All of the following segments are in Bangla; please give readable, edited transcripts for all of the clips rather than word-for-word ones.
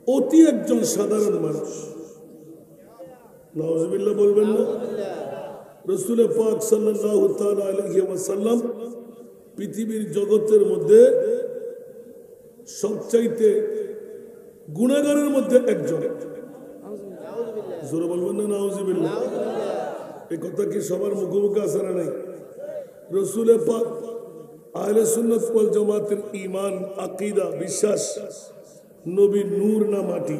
অতি একজন সাধারণ মানুষ। নাউজুবিল্লাহ বলবেন না? রাসূল পাক সাল্লাল্লাহু তাআলা আলাইহি ওয়াসাল্লাম পৃথিবীর জগতের মধ্যে সবচাইতে গুনাহগারের মধ্যে একজন। জোরে বলবেন না নাউজুবিল্লাহ? এই কথা কি সবার মুখে মুখে আছে না নাই? রাসূল পাক আহলে সুন্নাত ওয়াল জামাতের ঈমান, আকীদা, বিশ্বাস, নবী নূর না মাটি।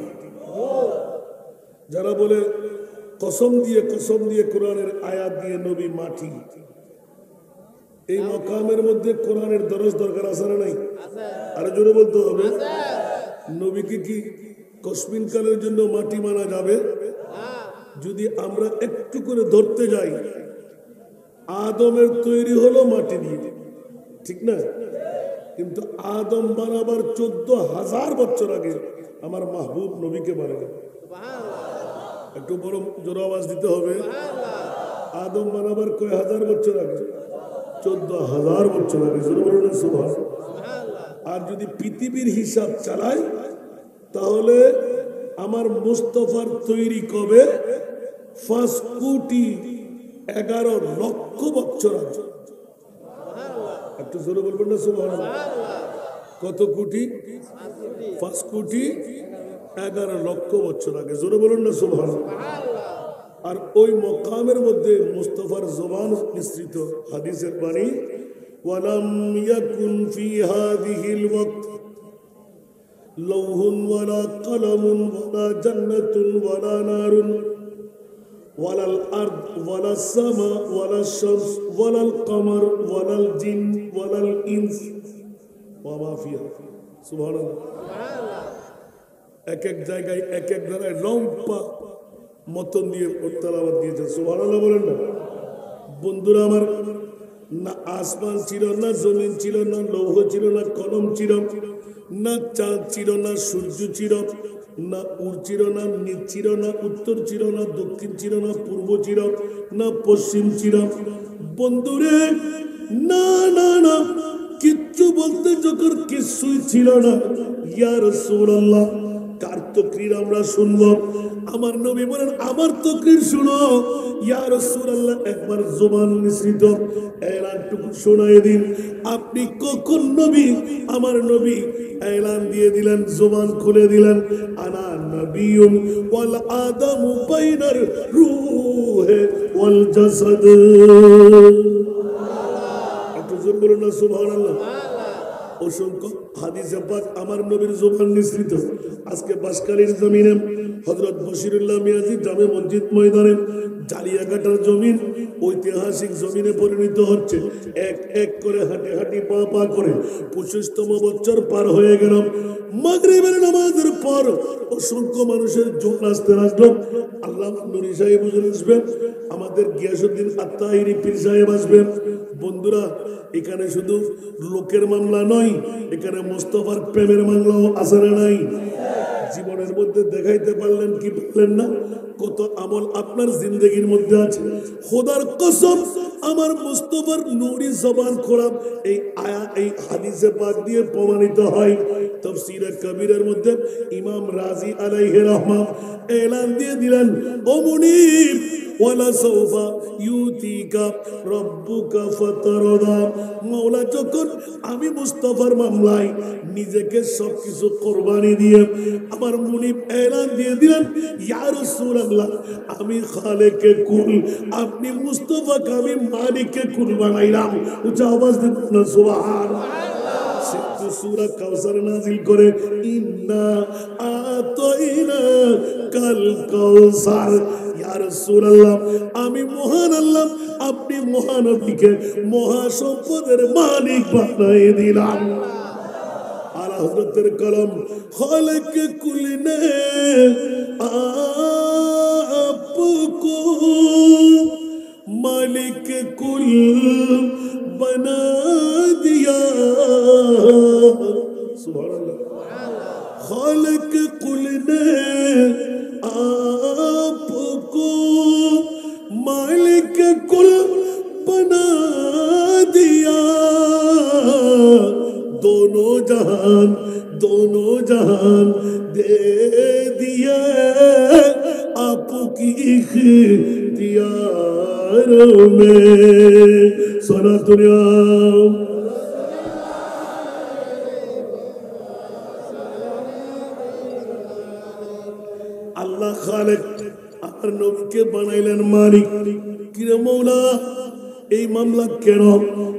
যারা বলে কসম দিয়ে কোরআনের আয়াত দিয়ে নবী মাটি, এই মকামের মধ্যে কোরআনের দরজ দরকার আছে না নাই? আরে জোরে বলতে হবে। নবীকে কি কসমিন কালের জন্য মাটি মানা যাবে? যদি আমরা একটু করে ধরতে যাই, আদমের তৈরি হলো মাটি দিয়ে, ঠিক না? কিন্তু আদম বানাবার 14,000 বছর আগে আমার মাহবুব নবীকে বানালেন। একটু বড় জোর আওয়াজ দিতে হবে। আদম বানাবার কয় হাজার বছর আগে? 14,000 বছর আগে। আর যদি পৃথিবীর হিসাব চালাই, তাহলে আমার মুস্তাফার তৈরি কবে? 5,11,00,000 বছর আগে। একটু জোরে বলবেন না সুবহানাল্লাহ? কত কোটি? 5,11,00,000 বছর আগে। জোরে বলুন না সুবহানাল্লাহ? আর ওই মকামের মধ্যে মুস্তাফার জবান নিঃসৃত হাদিসের বাণী, ওয়ালাম ইয়াকুন ফি হাযিহিল ওয়াক্ত লাউহুন ওয়ালা কলামুন ওয়ালা জান্নাতুন ওয়ালা নারুন ওয়ালাল আরদ ওয়ালাস সামা ওয়ালাশ শামস ওয়ালাল কমর ওয়ালাল জিন ওয়ালাল ইনস ওয়া মা ফিহা। সুবহানাল্লাহ। এক এক জায়গায় এক এক ধারায় লম্বা মতন দিয়ে তেলাওয়াত দিয়েছে। সুবহানাল্লাহ বলেন না? বন্ধুরা আমার, না আসমান ছিল, না জমিন ছিল, না লৌহ ছিল, না কলম ছিল, না চাঁদ ছিল, না সূর্য ছিল, না উর ছিল, না নিচ ছিল, না উত্তর ছিল, না দক্ষিণ ছিল, না পূর্ব ছিল, না পশ্চিম ছিল। বন্ধুরে, না না না, কিচ্ছু বলতে যখন কিছুই ছিল না। ইয়া রাসূলুল্লাহ, কার তাকরীর আমরা শুনবো? আমার নবী বলেন, আমার তাকরীর শুনো। ইয়া রাসূলুল্লাহ, একবার জবান নিঃসৃত এলানটুকু শোনায় দিন। আপনি কখন নবী? আমার নবী এলান দিয়ে দিলেন, জবান খুলে দিলেন, আনা নবিয়্যুন ওয়াল আদামু বাইনার রূহে ওয়াল জাসাদ। একটু জোরে বলুন না সুবহানাল্লাহ? অসংখ্য হাদিসে পাক আমার নবীর জবান নিঃসৃত। আজকে বাঁশখালীর জমিনে হযরত বশিরুল্লাহ মিয়াজি জামে মসজিদ ময়দানে জালিয়াঘাটার জমিন ঐতিহাসিক জমিনে পরিণত হচ্ছে। এক এক করে হাঁটি হাঁটি পা পা করে 25তম বছর পার হয়ে গেল। মাগরিবের নামাজের পর অসংখ্য মানুষের জোর আসতে লাগলো। আল্লাহ নুরি সাহেব হুজুর আসবেন, আমাদের গিয়াসউদ্দিন আত্তাহিরি পীর সাহেব আসবেন। বন্ধুরা, এখানে শুধু লোকের মামলা নয়, এখানে মুস্তাফার প্রেমের মামলাও আছে না নাই? জীবনের মধ্যে দেখাইতে পারলেন কি পারলেন না? কত আমল আপনার জিন্দগির মধ্যে আছে। খোদার কসম, আমার মুস্তাফার নূরি জবান খোলা এই আয়াত, এই হাদিসে পাক দিয়ে প্রমাণিত হয়। তাফসীরে কবীরের মধ্যে ইমাম রাজি আলাইহি রহমাত এলান দিয়ে দিলেন, ও মুনিব, ওয়ালা সাউফা ইউতিকা রাব্বুকা ফাতারদা। মাওলা যখন আমি মুস্তাফার মামলায় নিজেকে সবকিছু কোরবানি দিয়ে আমার মুনিব এলান দিয়ে দিলেন, ইয়া রাসূলুল্লাহ, আমি খালেকে কুল, আপনি মুস্তাফাকে আমি মালিকে কুল বানাইলাম। উচ্চ আওয়াজ দিয়ে বলুন সুবহানাল্লাহ। সূরা কাউসার নাযিল করে, ইন্না আতাইনা কাল কাউসার। ইয়া রাসূলুল্লাহ, আমি মহান আল্লাহ, আপনি মহান, আপনিকে মহাসম্পদের মালিক বানাই দিলাম। আলা হযরতের কলম, খালিক কুল নে আপকো मालिक कुल बना दिया। सुभान अल्लाह। खालिक कुल ने आपको मालिक कुल बना दिया। दोनों जहान दिया आपकी इख्तियारों में सलातुल्ला আল্লাহ খালেক আমার নবীকে বানাইলেন মালিক। কিরে মৌলা এই মামলা কেন?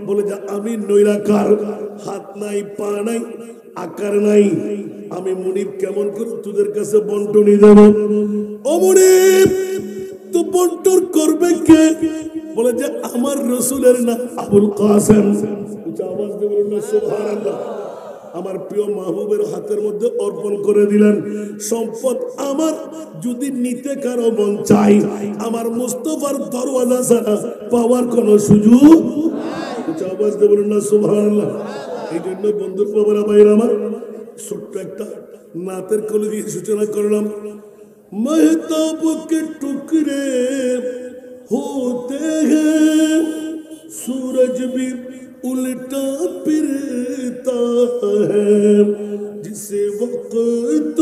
বলে যে আমি নৈরাকার, হাত নাই পা নাই আকার নাই, আমি মুনিব কেমন করে তোদের কাছে বন্টনি দেব? ও মুনিব তো বন্টন করবে কে? বলে যে আমার রসুলের নাম আবুল কাসেম। উচ্চ আওয়াজ দিয়ে বলুন না সুবহানাল্লাহ। আমার প্রিয় মাহবুবের হাতের মধ্যে অর্পণ করে দিলেন সম্পদ। আমার যদি নিতে কারো মন চাই, আমার মুস্তাফার দরওয়াজা ছাড়া পাওয়ার কোন সুযোগ নাই। আওয়াজ দিয়ে বলুন না সুবহানাল্লাহ। এই জন্য বন্ধুর বাবারা ভাইরা আমার ছোট্ট একটা নাতের কলি দিয়ে সূচনা করলাম। महताब के टुकड़े होते हैं, सूरज भी उल्टा फिरता है, जिसे वक्त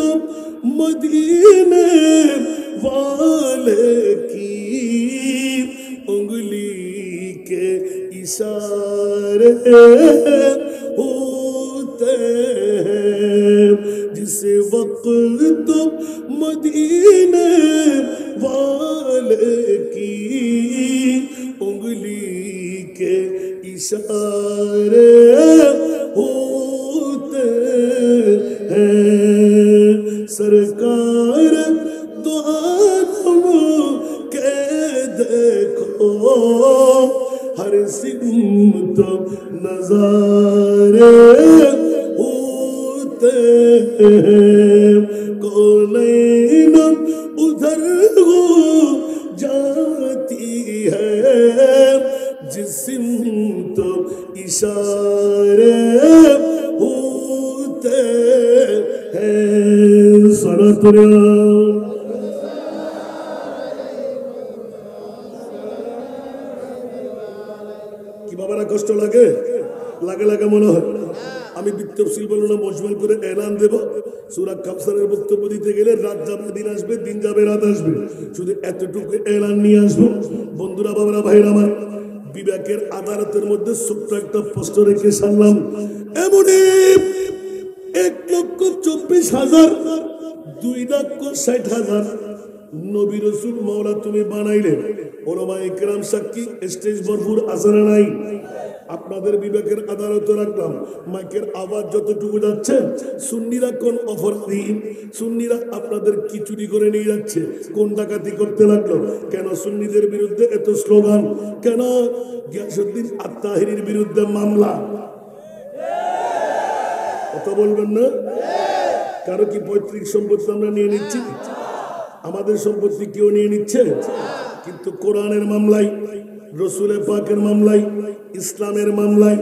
मदीने वाले की उंगली के इशारे होते हैं, जिसे वक्त मदीने वाले की उंगली के इशारे होते हैं। सरकार दो आलम के देखो हर सिमत नजारे होते हैं, कौनैन उधर हो जाती है, जिस्म तो इशारे होते हैं। सलातुल्लाह কি বাবারা কষ্ট লাগে? লাগে লাগে মনে হয়। আমি বিত্তশীল বলবো না, মজবুল করে এলান দেব। সূরা কাউসারের বক্তব্য দিতে গেলে রাত যাবে দিন আসবে, দিন যাবে রাত আসবে, শুধু এতটুকু এলান নিয়ে আসবো। বন্ধুরা বাবারা ভাইরা আমার, বিবেকের আদালতের মধ্যে ছোট্ট একটা প্রশ্ন রেখে সারলাম। এমনই 1,24,000 2,60,000 নবী রাসূল মাওলা তুমি বানাইলে। ওলামায়ে কেরাম সাক্ষী, স্টেজ ভরপুর আছে না নাই? আপনাদের বিবেকের আদালতে রাখলাম। মাইকের আওয়াজ যতটুকু যাচ্ছে, সুন্নিরা কোন অপরাধী? সুন্নিরা আপনাদের কি চুরি করে নিয়ে যাচ্ছে? কোন ডাকাতি করতে লাগলো? কেন সুন্নিদের বিরুদ্ধে এত স্লোগান? কেন গিয়াসউদ্দিন আত-তাহিরির বিরুদ্ধে মামলা? কথা বলবেন না? কারো কি পৈতৃক সম্পত্তি আমরা নিয়ে নিচ্ছি? আমাদের সম্পত্তি কেউ নিয়ে নিচ্ছে? কিন্তু কোরআনের মামলায়, রসুলের পাকের মামলায়, ইসলামের মামলায়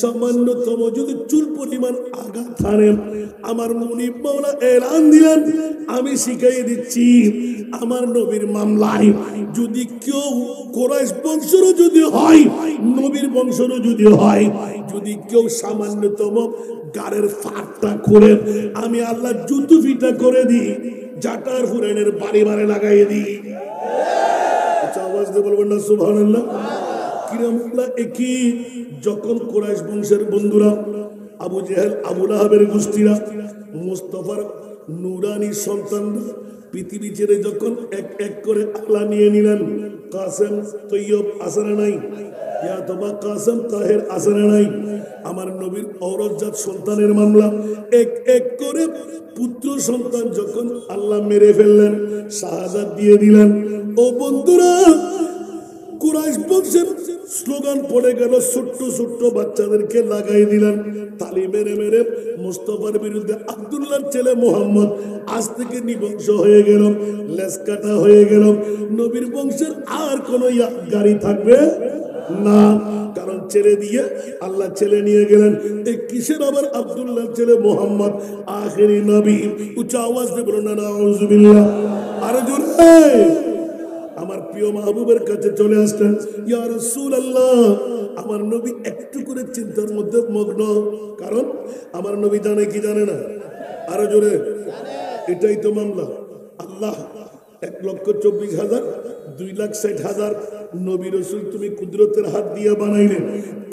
সামান্যতম যদি চুল পরিমাণ আঘাত হানে, আমার মুনিব মাওলা এলান দিলেন, আমি শিখাই দিচ্ছি, আমার নবীর মামলায় যদি কেউ কুরাইশ বংশেরও যদি হয়, নবীর বংশেরও যদি হয়, যদি কেউ সামান্যতম গাড়ের ফাঁকটা করে, আমি আল্লাহ জুতু ফিটা করে দিই, জাটার হুরাইনের বাড়ি বাড়ি লাগাই দিই। আওয়াজ দিয়ে বলবেন না সুবহানাল্লাহ। কিরামুল্লাহ একই যখন কুরাইশ বংশের বন্ধুরা, আবু জেহেল, আবু লাহাবের গোষ্ঠীরা, মুস্তাফার নুরানি সন্তানরা পৃথিবী ছেড়ে যখন এক এক করে আল্লাহ নিয়ে নিলেন, কাসেম তৈয়ব আসে নাই, ইয়াতবা কাসেম তাহের আসে নাই, আমার নবীর ঔরতজাত সন্তানের মামলা এক এক করে পুত্র সন্তান যখন আল্লাহ মেরে ফেললেন, শাহাদাত দিয়ে দিলেন। ও বন্ধুরা, কুরাইশ বংশের স্লোগান পড়ে গেল, ছোট্ট ছোট্ট বাচ্চাদেরকে লাগাই দিলেন তালি মেরে মেরে। মুস্তাফার বিরুদ্ধে আব্দুল্লাহর ছেলে মোহাম্মদ আজ থেকে নিবংশ হয়ে গেল, লেজ কাটা হয়ে গেল। নবীর বংশের আর কোন গাড়ি থাকবে না, কারণ ছেড়ে দিয়ে আল্লাহ ছেলে নিয়ে গেলেন। এই কিসের আবার আব্দুল্লাহর ছেলে মোহাম্মদ আখেরি নবী? উচ্চ আওয়াজ দিয়ে বলুন না নাউজুবিল্লাহ। আরে জোরে আমার প্রিয় মাহবুবের কাছে চলে আসলেন, ইয়া রাসূলুল্লাহ। আমার নবী একটু করে চিন্তার মধ্যে মগ্ন, কারণ আমার নবী জানে কি জানে না? আরো জোরে, এটাই তো মামলা। আল্লাহ 1,24,000 2,60,000 নবী রাসূল তুমি কুদরতের হাত দিয়ে বানাইলেন,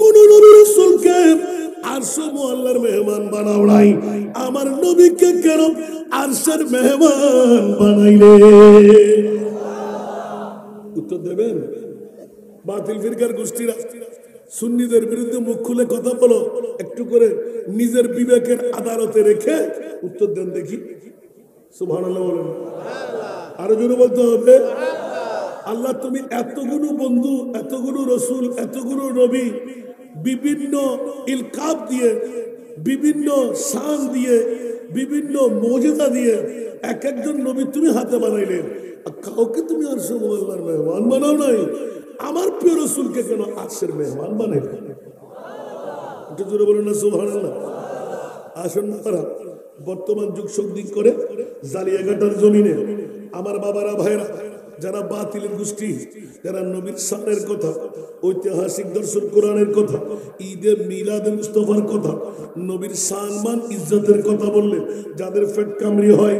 কোন নবী রাসূলকে আরশে মুআল্লার মেহমান বানাও নাই, আমার নবীকে কেন আরশের মেহমান বানাইলে? উত্তর দেবেন? বাতিল ফিরকার গোষ্ঠীরা সুন্নিদের বিরুদ্ধে মুখ খুলে কথা বলো, একটু করে নিজের বিবেকের আদালতে রেখে উত্তর দেন দেখি। সুবহানাল্লাহ বলেন, আরো জোরে বলতে হবে। আল্লাহ তুমি এতগুলো বন্ধু, এতগুলো রসুল, এতগুলো নবী, বিভিন্ন ইলকাব দিয়ে, বিভিন্ন শান দিয়ে, বিভিন্ন মুজিজা দিয়ে এক একজন নবী তুমি হাতে বানাইলে, কাউকে তুমি আরশের মুআল্লার মেহমান বানাও নাই, আমার প্রিয় রসুলকে কেন আরশের মেহমান বানাইলে? একটু জোরে বলুন না সুবহানাল্লাহ। আসুন না, বর্তমান যুগ সন্ধিক করে জালিয়াঘাটার জমিনে আমার বাবারা ভাইরা যারা বাতিলের গোষ্ঠী, যারা নবীর শানের কথা, ঐতিহাসিক দর্শন কোরআনের কথা, ঈদে মিলাদে মুস্তাফার কথা, নবীর সম্মান ইজ্জতের কথা বললে যাদের পেট কামড়ি হয়,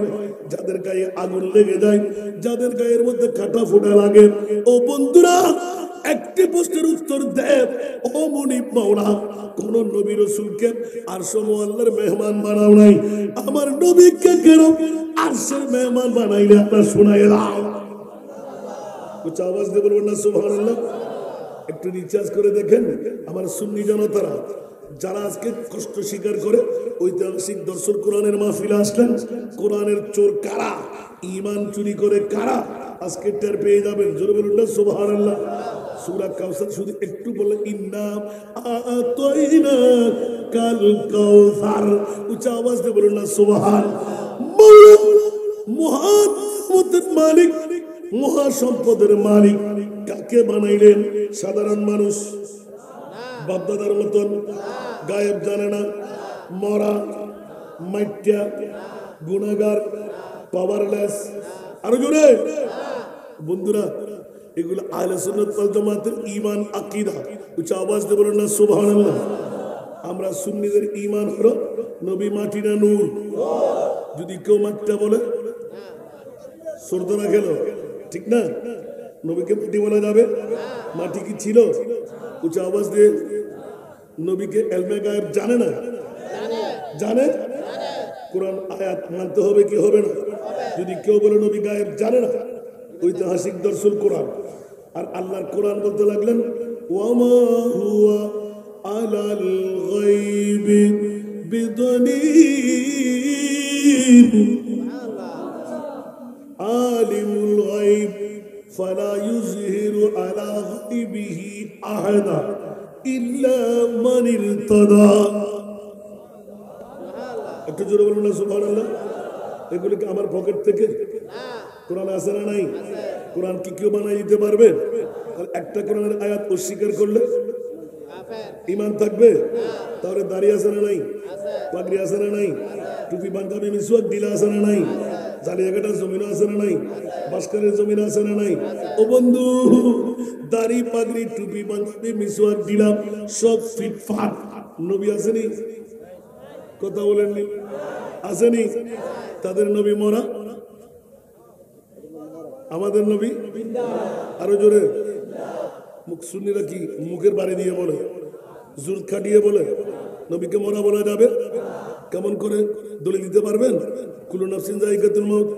যাদের গায়ে আগুন লেগে যায়, যাদের গায়ের মধ্যে কাটা ফোটা লাগে, ও বন্ধুরা একটি প্রশ্নের উত্তর দেব। ও মুনিব মাওলা, কোন নবী রাসূলকে আরশে মুআল্লার মেহমান বানাও নাই, আমার নবীকে কেন আরশের মেহমান বানাইলে আপনারা শুনাইয়া দাও। কুছ আওয়াজ দিয়ে বলবেন না সুবহানাল্লাহ। একটু রিচার্জ করে দেখেন আমার সুন্নি জনতারা যারা আজকে কষ্ট স্বীকার করে ঐতিহাসিক দর্শন কোরআনের মাহফিলে আসলেন, কোরআনের চোর কারা, ঈমান চুরি করে কারা, আজকে টের পেয়ে যাবেন। জোরে বলুন না সুবহানাল্লাহ। সূরা কাউসার শুধু একটু বলে ইন্না আতাইনা কাল কাউসার, উচ্চ আওয়াজ দিয়ে বলুন না সুবহান। মহান মালিক, মহা সম্পদের মালিক কাকে বানাইলেন? সাধারণ মানুষ, বাপদাদার মতন গায়েব জানে না, মরা, মাইট্যা, গুনাহগার, পাওয়ারলেস। আরো জোরে বন্ধুরা, এগুলো আহলে সুন্নাত ওয়াল জামাতের ঈমান আকীদা। উচ্চ আওয়াজ দিয়ে বলুন না সুবহানাল্লাহ। আমরা সুন্নিদের ঈমান হলো নবী মাটি না নূর। যদি কেউ মাটিটা বলে সর্দনা গেল, ঠিক না? নবীকে মাটি বলা যাবে? মাটি কি ছিল? উচ্চ আওয়াজ দিয়ে, নবীকে এলমে গায়েব জানে না? জানে। কোরআন আয়াত মানতে হবে কি হবে না? যদি কেউ বলে নবী গায়েব জানে না, ঐতিহাসিক দর্শন কোরআন আর আল্লাহর কোরআন বলতে লাগলেন ওয়ামা হুয়া আলাল গায়বি বিদনীন আলিমুল গায়ব ফালা ইউযহিরু আলা গায়বিহি আহাদা ইল্লা মান ইরতাদা। একটু জোরে বলুন না সুবহানাল্লাহ। এগুলো কি আমার পকেট থেকে? কোরআন আছে না নাই? কোরআন কি কেউ বানাই দিতে পারবে? একটা কোরআনের আয়াত অস্বীকার করলে ঈমান থাকবে? তাহলে দাড়ি আছে না নাই? পাগড়ি আছে না নাই? টুপি পাঞ্জাবি মিসওয়াক দিলা আছে না নাই? জালিয়াঘাটার জমিন আছে না নাই? বাসকালের জমিন আছে না নাই? ও বন্ধু, দাড়ি, পাগড়ি, টুপি, পাঞ্জাবি, মিসওয়াক দিলাম, সব ফিটফাট। নবী আসেনি? কথা বলেননি? আসেনি? তাদের নবী মরা, আমাদের নবী আরো জোরে। মুখ সুন্নিরা কি মুখের বাড়ি দিয়ে বলে, জোর খাটিয়ে বলে নবীকে মরা বলা যাবে? কেমন করে দলিল দিতে পারবেন? কুল্লু নাফসিন যায়িকাতুল মাউত,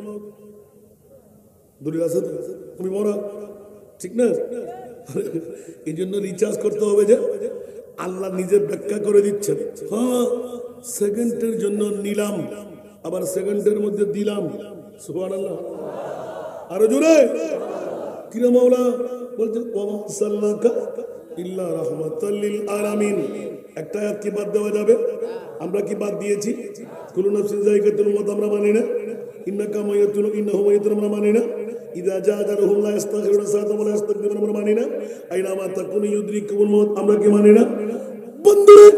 দলিল আছে তো? তুমি মরা, ঠিক না? এই জন্য রিচার্জ করতে হবে যে আল্লাহ নিজে ব্যাখ্যা করে দিচ্ছেন। হ্যাঁ, সেকেন্ডের জন্য নিলাম, আবার সেকেন্ডের মধ্যে দিলাম। সুবহানাল্লাহ। আরো জোরে। কিরা মাওলা বলছেন ওয়া সাল্লাকা ইল্লা রাহমাতাল লিল আলামিন। একটা আয়াত কি বাদ দেওয়া যাবে? আমরা কি বাদ দিয়েছি? কুল্লু নাফসিন যায়িকাতুল মাউত আমরা মানি না? ইন্নাকা মাইয়াতুন ইন্নাহুম মাইয়াতুন আমরা মানি না? ইযা জাআ আজালুহুম লা ইস্তাখিরুনা সাআতান ওয়া লা ইস্তাকদিমুন আমরা মানি না? আইনামা তাকুনু ইউদরিকুমুল মাউত আমরা কি মানি না? বন্ধুরা,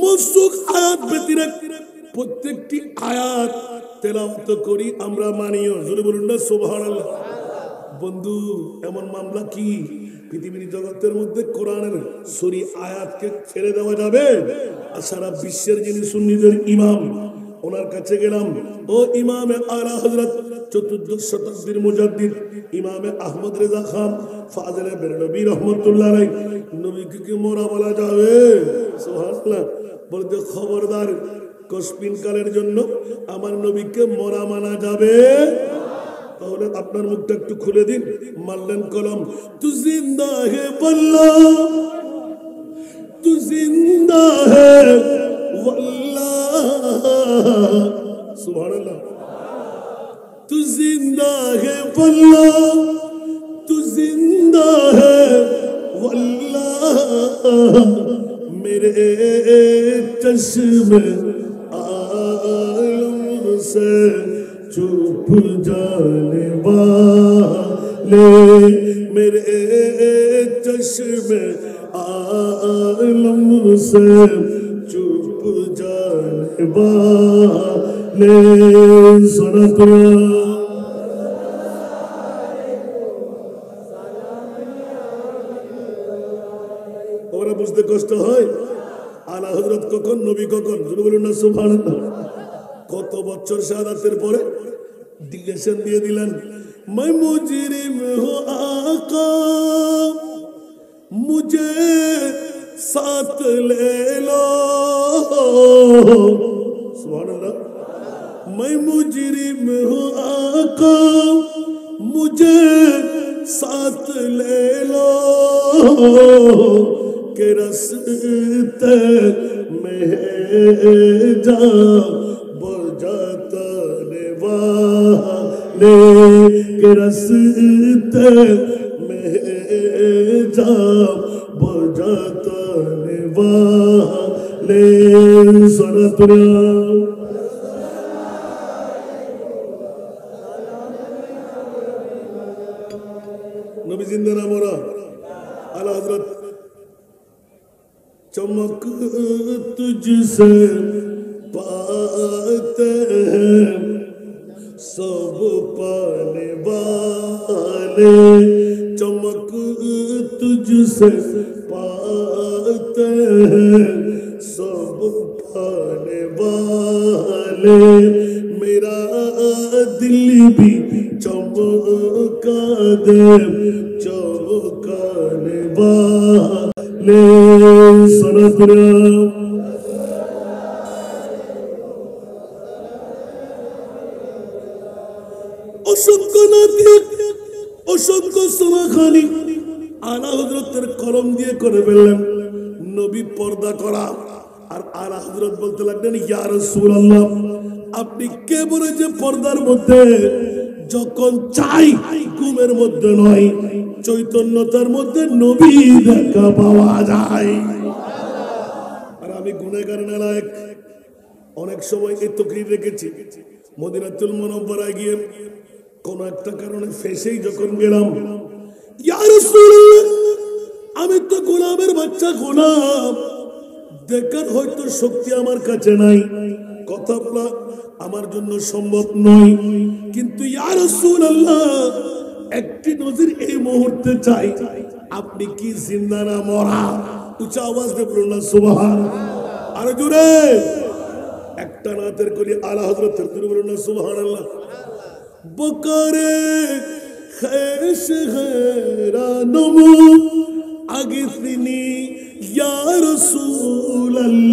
মনসুখ আয়াত ব্যতিরেক প্রত্যেকটি আয়াত তেলাওয়াত করি আমরা মানিও। জোরে বলুন না সুবহানাল্লাহ। বন্ধু, এমন মামলা কি পৃথিবীর জগতের মধ্যে কোরআনের সরি আয়াতকে ছেড়ে দেওয়া যাবে? আর সারা বিশ্বের যিনি সুন্নিদের ইমাম ওনার কাছে গেলাম। ও ইমামে আলা হযরত চতুর্দশ শতাব্দীর মুজাদ্দিদ ইমামে আহমদ রেজা খান ফাজলে বেরলভী রহমতুল্লাহ আলাইহি, নবীকে কি মোরা বলা যাবে? সুবহানাল্লাহ। বলতে খবরদার, কসবিন কালের জন্য আমার নবীকে মোরা মানা যাবে? তাহলে আপনার মুখটা একটু খুলে দিন। মারলেন কলম, তু জিন্দা হে বল্লাহ, তু জিন্দা হে वल्लाह, सुभानअल्लाह। तू जिंदा है वल्लाह, तू जिंदा है वल्लाह, मेरे चश्मे आलम से चुप जाने वाले, मेरे चश्मे आलम से चुप जाने वाले, सुनत ওরা বুঝতে কষ্ট হয়। আলা হযরত কখন, নবী কখন? বলুন না সুবহানাল্লাহ। কত বছর শাহাদাতের পরে ডিক্লেরেশন দিয়ে দিলেন, मैं मुजरिम हूँ आका, मुझे साथ ले लो, सुभानअल्लाह। मैं मुजरिम हूँ आका, मुझे साथ ले लो, के रास्ते में जा बजाने वाले, के रास्ते में जा बजाने वाले, सनतुरा नबी जिंदा ना मोरा। आला हजरत चमक तुझसे पाते हैं सब पाने वाले, चमक तुझसे पाते हैं सब पाने वाले, मेरा दिल भी चमका दे चमकाने वाले, सनतुरा অসংখ্য নাতি, অসংখ্য সমাখানি আলা হযরতের কলম দিয়ে করে ফেললেন। নবী পর্দা করা, আর আলা হযরত বলতে লাগলেন, ইয়া রাসূলুল্লাহ, আপনি কে বলে যে পর্দার মধ্যে? যখন চাই ঘুমের মধ্যে নয়, চৈতন্যতার মধ্যে নবী দেখা পাওয়া যায়। আর আমি গুনাহগার নালায়েক, অনেক সময় এই তকরির রেখেছি। মদিনাতুল মুনাওয়ারায় গিয়ে কোন একটা কারণে ফেসেই যখন গেলাম, ইয়া রাসূলুল্লাহ, আমি তো গোলামের বাচ্চা, গোলাম দেখার হয়তো শক্তি আমার কাছে নাই, কথা বলা আমার জন্য সম্ভব নয়, কিন্তু ইয়া রাসূলুল্লাহ, একটি নজির এই মুহূর্তে চাই, আপনি কি জিন্দা না মরা? উচ্চ আওয়াজ দিয়ে বলুন না সুবহানাল্লাহ। আর জোরে একটা নাতের কলি আলা হযরতের জোরে বলুন না সুবহানাল্লাহ। বকারে খেশ হেরানমু আগিসনি ইয়া রাসূলুল্লাহ,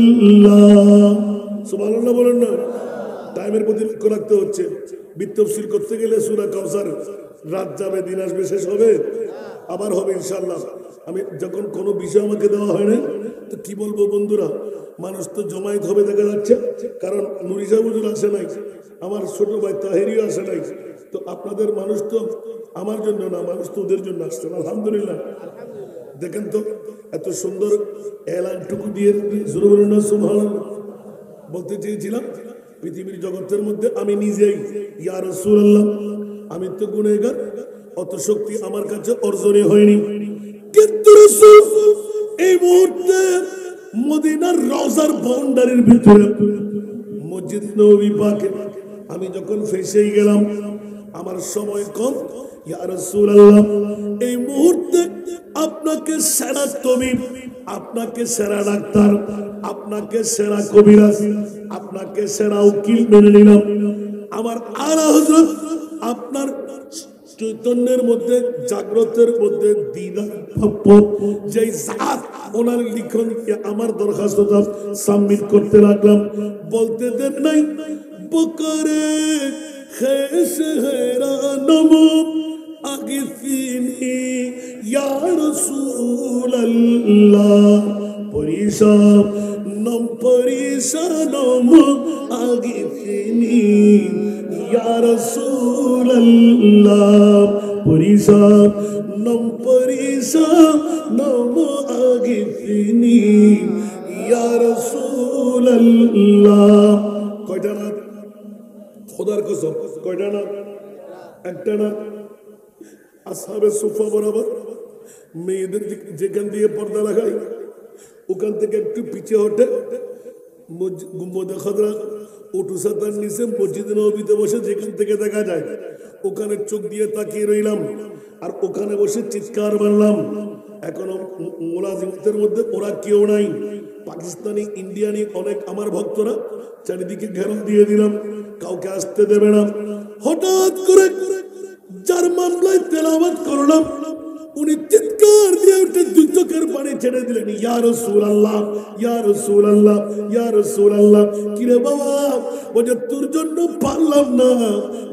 সুবহানাল্লাহ বলেন না। টাইমের প্রতি লক্ষ্য রাখতে হচ্ছে। বিতফসির করতে গেলে সূরা কাউসার রাত যাবে, দিন আসবে, শেষ হবে, আবার হবে ইনশাআল্লাহ। আমি যখন কোনো বিষয় আমাকে দেওয়া হয় না, তো কি বলবো বন্ধুরা, মানুষ তো জমায়েত হবে দেখা যাচ্ছে, কারণ নুরি সাহেব হুজুর আসে নাই, আমার ছোট ভাই তাহেরিও আসে নাই, তো আপনাদের মানুষ তো আমার জন্য না, মানুষ তো ওদের জন্য আসছেন। আলহামদুলিল্লাহ। দেখেন তো এত সুন্দর এলানটুকু দিয়ে জোরে বলুন না সুবহানাল্লাহ। বলতে চেয়েছিলাম পৃথিবীর জগতের মধ্যে আমি নিজেই, ইয়া রাসূলুল্লাহ, আমি তো গুনাহগার, অত শক্তি আমার কাছে অর্জনই হয়নি, কিন্তু রাসূল এই মুহূর্তে মদিনার রওজার বাউন্ডারির ভিতরে মসজিদ নববী পাকে আমি যখন ফেসেই গেলাম, আমার সময় কম, ইয়া রাসূলুল্লাহ, এই মুহূর্তে আপনাকে সেরা তবিব, আপনাকে সেরা ডাক্তার, আপনাকে সেরা কবিরাজ, আপনাকে সেরা উকিল মেনে নিলাম। আমার আলা হযরত আপনার চৈতন্যের মধ্যে, জাগ্রতের মধ্যে দিদার ভাব, যেই জাত ওনার লিখন আমার দরখাস্তটা সাবমিট করতে লাগলাম। বলতে দেন নাই বকরে খেস হেরানম আগিফিনি ইয়া রাসূলুল্লাহ, পরিশান নম পরিশানম আগিফিনি ইয়া রাসূলুল্লাহ, পরিশান নম পরিশানম আগিফিনি ইয়া রাসূলুল্লাহ। কয়টা না? খোদার কসম কয়টা না? একটা না? আসহাবে সুফা বরাবর মেয়েদের যেখান দিয়ে পর্দা লাগাই ওখান থেকে একটু পিছিয়ে হটে গুম্বদে খদরা উটুসাতার নিচে মসজিদে নববীতে বসে যেখান থেকে দেখা যায় ওখানে চোখ দিয়ে তাকিয়ে রইলাম আর ওখানে বসে চিৎকার মারলাম। এখনো মুলাজিমতের মধ্যে ওরা কেউ নাই, পাকিস্তানি ইন্ডিয়ানি অনেক আমার ভক্তরা চারিদিকে ঘেরাও দিয়ে দিলাম, কাউকে আসতে দেবে না। হঠাৎ করে যার মামলায় তেলাওয়াত করলাম উনি চিৎকার দিয়ে উঠে দুই চোখের পানি ছেড়ে দিলেন, ইয়া রাসূলুল্লাহ, ইয়া রাসূলুল্লাহ, ইয়া রাসূলুল্লাহ। কিরে বাবা, বলে তোর জন্য পারলাম না,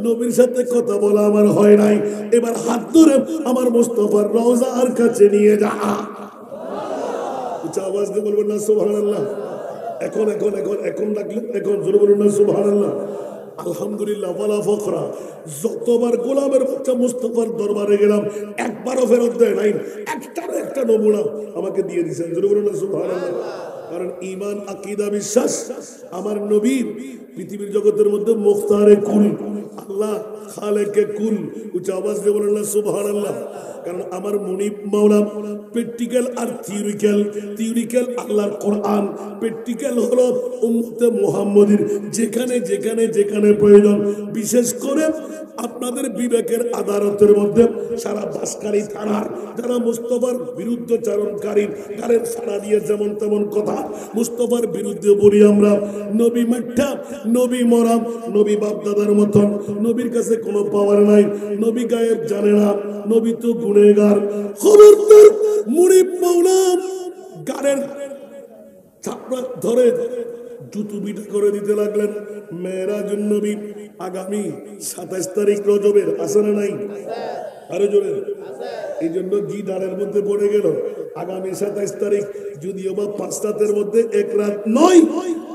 নবীর সাথে কথা বলা আমার হয় নাই, এবার হাত ধরে আমার মুস্তাফার রওজার কাছে নিয়ে যা। উচ্চ আওয়াজ দিয়ে বলবেন না সুবহানাল্লাহ? এখন এখন এখন এখন ডাকলেন, এখন জোরে বলুন না সুবহানাল্লাহ। আলহামদুলিল্লাহ ওয়ালা ফখরা। যতবার গোলামের বাচ্চা মুস্তাফার দরবারে গেলাম একবারও ফেরত দেয় নাই, একটার একটা নমুনা আমাকে দিয়ে দিয়েছেন। জোরে বলুন না সুবহানাল্লাহ। কারণ ঈমান, আকীদা, বিশ্বাস আমার নবী পৃথিবীর জগতের মধ্যে মুখতারে কুল, আল্লাহ খালেকে কুল। উচ্চ আওয়াজ দিয়ে বলুন না সুবহানাল্লাহ। কারণ আমার মুনিব মাওলা প্র্যাকটিক্যাল আর থিওরিক্যাল, থিওরিক্যাল আল্লাহর কোরআন, প্র্যাকটিক্যাল হলো উম্মতে মুহাম্মদীর যেখানে যেখানে যেখানে প্রয়োজন। বিশেষ করে আপনাদের বিবেকের আদালতের মধ্যে সারা বাসকারী থানার যারা মুস্তাফার বিরুদ্ধচারণকারী গারের ছাড়া দিয়ে যেমন তেমন কথা মুস্তাফার বিরুদ্ধে বলি আমরা, নবী মাঠা, নবী মরাম, নবী বাপদাদার মতন, নবীর কাছে কোনো পাওয়ার নাই, নবী গায়েব জানে না, নবী তো গুনেগার। খবরদার মুনিব মাওলা গারের চাপড়া ধরে জুতু বিটা করে দিতে লাগলেন। মেরাজুন নবী আগামী 27 তারিখ রজবের, আছে না নাই? আরো জোরে। এই জন্য জি ডালের মধ্যে পড়ে গেল আগামী 27 তারিখ, যদিও বা 5 রাতের মধ্যে 1 রাত নয়।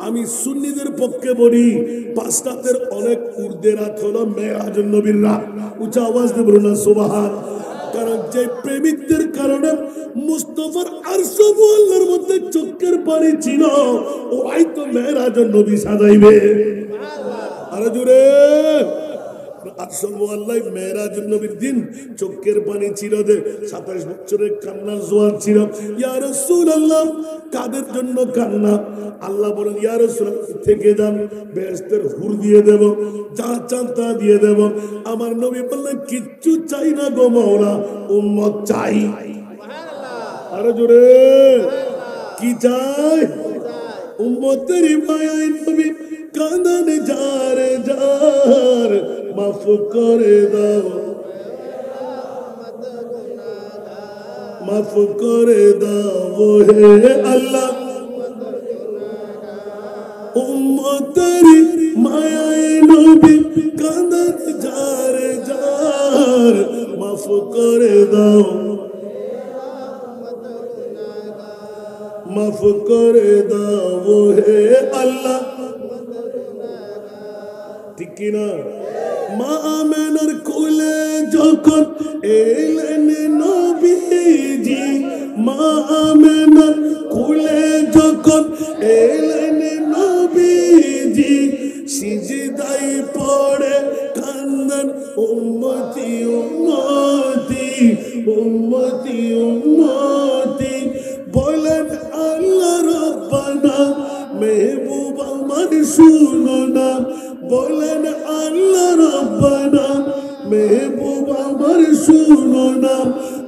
আমি সুন্নিদের পক্ষে বলি 5 রাতের অনেক ঊর্ধ্বে রাত হলো মেরাজুন নবীর রাত। উচ্চ আওয়াজ দিয়ে বলুন না সুবহান। কারণ যে প্রেমিকদের কারণে মুস্তাফার আরশ আল্লাহর মধ্যে চোখের পানি ছিল, ওরাই তো মেরাজুন নবী সাজাইবে। আরে জোরে। আরশ আল্লাহ মেরাজুন নবীর দিন চোখের পানি ছিল, 27 বছরের কান্নার জোয়ার ছিল। ইয়া রাসূলুল্লাহ, কাদের জন্য কান্না? আল্লাহ বলেন ইয়া রাসূলুল্লাহ থেকে যান, বেহেশতের হুর দিয়ে দেব, যা চান তা দিয়ে দেব। আমার নবী বললেন কিচ্ছু চাই না গো মাওলা, উম্মত চাই। আরে জোরে। কি চাই? উম্মতের মায়ায় নবী কাঁদন যারে যার, মাফ করে দাও, মাফ করে দাও হে আল্লাহ। উম্মতের মায়ায় নবী কাঁদন যারে যার, মাফ করে দাও, মাফ করে দাও হে আল্লাহ। ঠিক কিনা? মা আমেনার কোলে যখন এলেন নবীজি, মা আমেনার কোলে যখন এলেন নবীজি, সিজদায় পড়ে কান্দেন উম্মতি উম্মতি উম্মতি উম্মতি। বলেন আল্লাহ রব্বানা মেহবুব আমার শুনো না, বলেন আল্লাহ রব্বানা মেহবুব আমার শুনো না,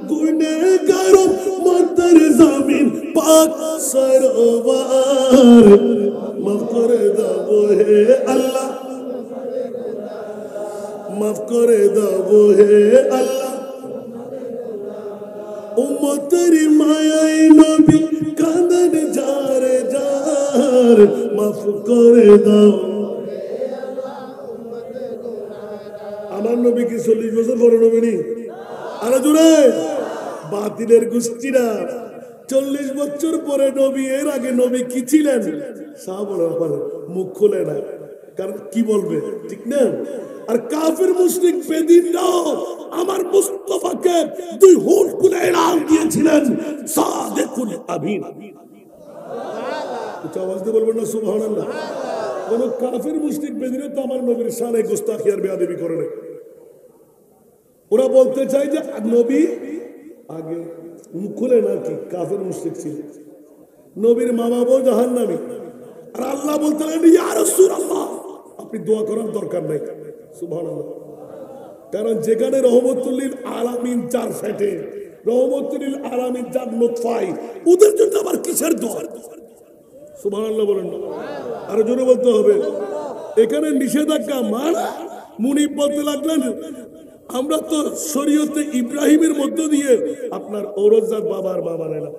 गुनहगार उम्मतर जमीन पाक सरोवर माफ करे दाओ हे अल्लाह माफ करे दाओ हे अल्लाह उम्मतर मायाए नबी कांदन जारे जार माफ करे दाओ আমার নবী কি 40 বছর বড় নবী নি আরে জোরে বাতিলের গোষ্ঠীরা 40 বছর পরে নবী এর আগে নবী কি ছিলেন সাহাবারা মুখ খোলে না কারণ কি বলবে ঠিক না আর কাফির মুশরিক বেদিনরাও আমার মুস্তাফাকে দুই হোঁট খুলে এলান দিয়েছিলেন সাদিকুল আমিন সুবহানাল্লাহ আওয়াজ দিয়ে বলবেন না সুবহানাল্লাহ কোন কাফির মুশরিক বেদিনরা তো আমার নবীর শানে গুস্তাখি আর বেয়াদবি করে না ওরা বলতে চায় যে নবী আগে মুখ খুলে নাকি কাফির মুশরিক ছিল নবীর মা বাবাও জাহান্নামী আর আল্লাহ বলতে লাগলেন ইয়া রাসূলুল্লাহ আপনি দোয়া করার দরকার নাই সুবহানাল্লাহ কারণ যেখানে রহমতুল লিল আলামিন চার ফেটে রহমতুল লিল আলামিন চার নুতফায় ওদের জন্য আবার কিসের দোয়া সুবহানাল্লাহ বলেন না আর জোরে বলতে হবে এখানে নিষেধাজ্ঞা মানা মুনিব বলতে লাগলেন আমরা তো শরীয়তে ইব্রাহিমের মধ্য দিয়ে আপনার ঔরজাত বাবার মা বানাইলাম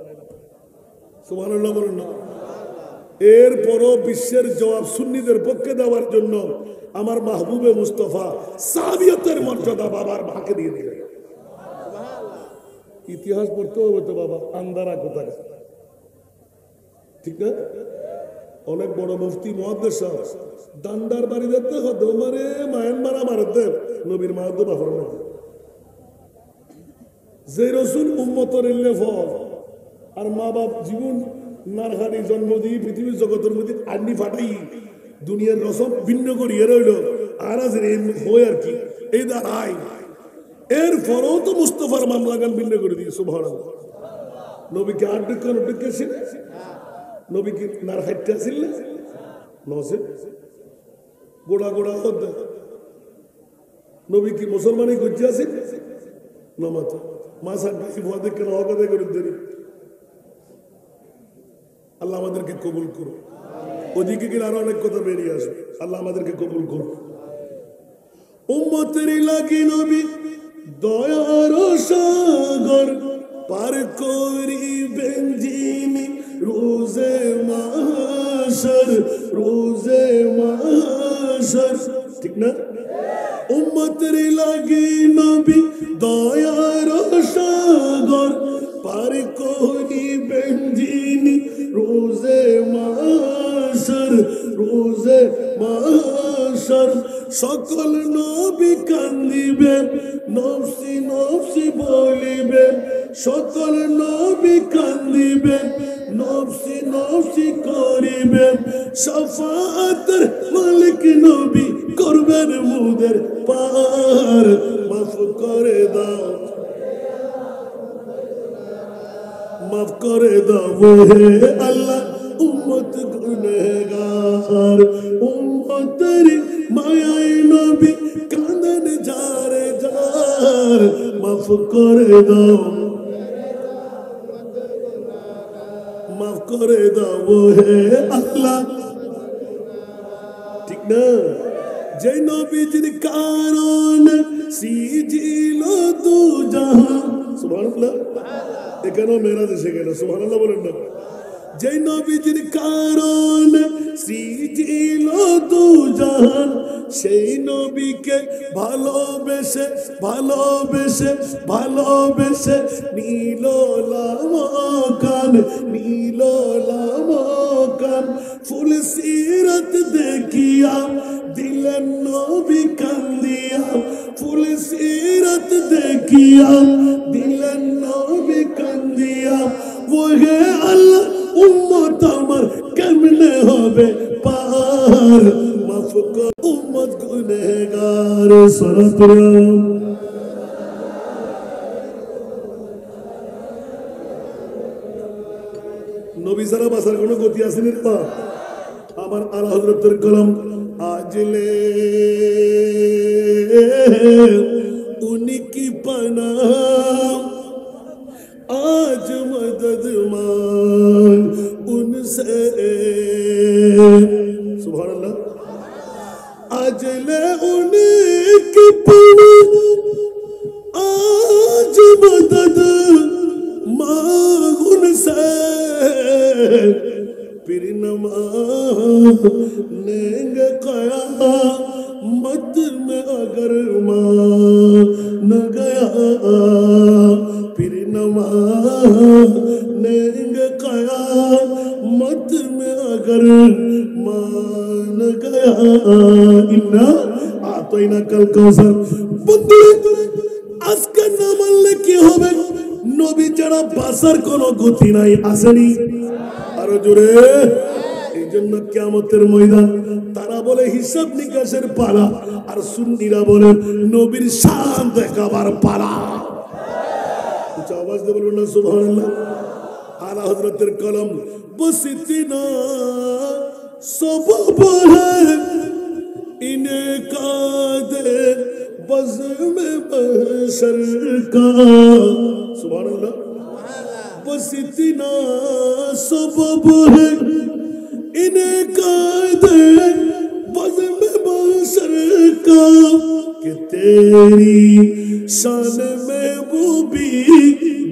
সুবহানাল্লাহ বলেন না এরপরও বিশ্বের জবাব সুন্নিদের পক্ষে দেওয়ার জন্য আমার মাহবুবে মুস্তাফা সাবিয়তের মর্যাদা বাবার মাকে দিয়ে দিলেন ইতিহাস পড়তে হবে তো বাবা আন্দারা কোথায় ঠিক না অনেক বড় মুফতি মুহাদ্দিস সাহেব দান্দার বাড়ি দেখতে হতো মারে মায়ের মারা মারতে নবীর মা তো বাফর না যে রাসূল উম্মতের ইল্লে ফল আর মা বাপ জীবন নারহানি জন্ম দিয়ে পৃথিবীর জগতের মধ্যে আন্নি ফাটাই দুনিয়ার রসম ভিন্ন করিয়ে রইল আর আজ হয় আর কি এই দাঁড়াই এর পরও তো মুস্তাফার মামলা গান ভিন্ন করে দিয়ে সুবহানাল্লাহ নবীকে আড্ডকান উঠেছিল নবী কি নার হাইটে ছিল নসে গোড়া গোড়া হতে নবী কি মুসলমানই গুজে আছে নমাত মাসান কি ভয় কেন হকাতে করে দেরি আল্লাহ আমাদেরকে কবুল করুন ওদিকে গেলে আরো অনেক কথা বেরিয়ে আসবে আল্লাহ আমাদেরকে কবুল করুন উম্মতের লাগি নবী দয়ার সাগর পার করিবেন যিনি রোজে মাশর ঠিক না উম্মতের লাগি নবী দয়ার সাগর পার করিবেন যিনি রোজে মাশর সকল নবী কান্দিবে নফসি নফসি বলিবে সকল নবী কান্দিবে নফসি নফসি করিবে শাফাআতের মালিক নবী করবেন মুদের পার মাফ করে দাও মাফ করে দাও হে আল্লাহ উম্মত গুনাহগার উম্মতের মায়ায় নবী কাঁদন যারে যার মাফ করে দাও মাফ করে দাও হে আল্লাহ ঠিক না যে নবীজির কারণ সিজিল দু জাহান সুবহানাল্লাহ এখানেও মেরাজ এসে গেল সুবহানাল্লাহ বলেন না যে নবীজির কারণ সিজিল দু জাহান সেই নবীকে ভালোবেসে ভালোবেসে ভালোবেসে নীল লামকান ফুল সিরত দেখিয়া দিলেন নবী কান্দিয়া ফুল সিরত দেখিয়া দিলেন নবী কান্দিয়া ওহে আল্লাহ উম্মত আমার কেমনে হবে পার মাফ কর উম্মত গুনাহগার সরতরাম নবী সারা বাসার কোনো গতি আসেনি রে আমার আলা হযরতের কলম আজলে উনি কি পানা फिर नमानेंगे क़यामत में अगर मान गया, फिर नमानेंगे क़यामत में अगर मान गया। इन्ना आतोइना कल कौसर। बंदे আজকে না মানলে কি হবে? নবী ছাড়া বাঁচার কোনো গতি নাই, আসেনি? আরো জোরে। এই জন্য কিয়ামতের ময়দান তারা বলে হিসাব নিকাশের পালা, আর সুন্নিরা বলে নবীর শান দেখাবার পালা। উচ্চ আওয়াজ দিয়ে বলবেন না সুবহানাল্লাহ। আলা হযরতের কলম বসিতিনা সবব হ্যায় ইনকাদে बज़्म बशर का। सुभान अल्लाह। बस इतना सबब है इनकादे बज़्म बशर का कि तेरी शान में वो भी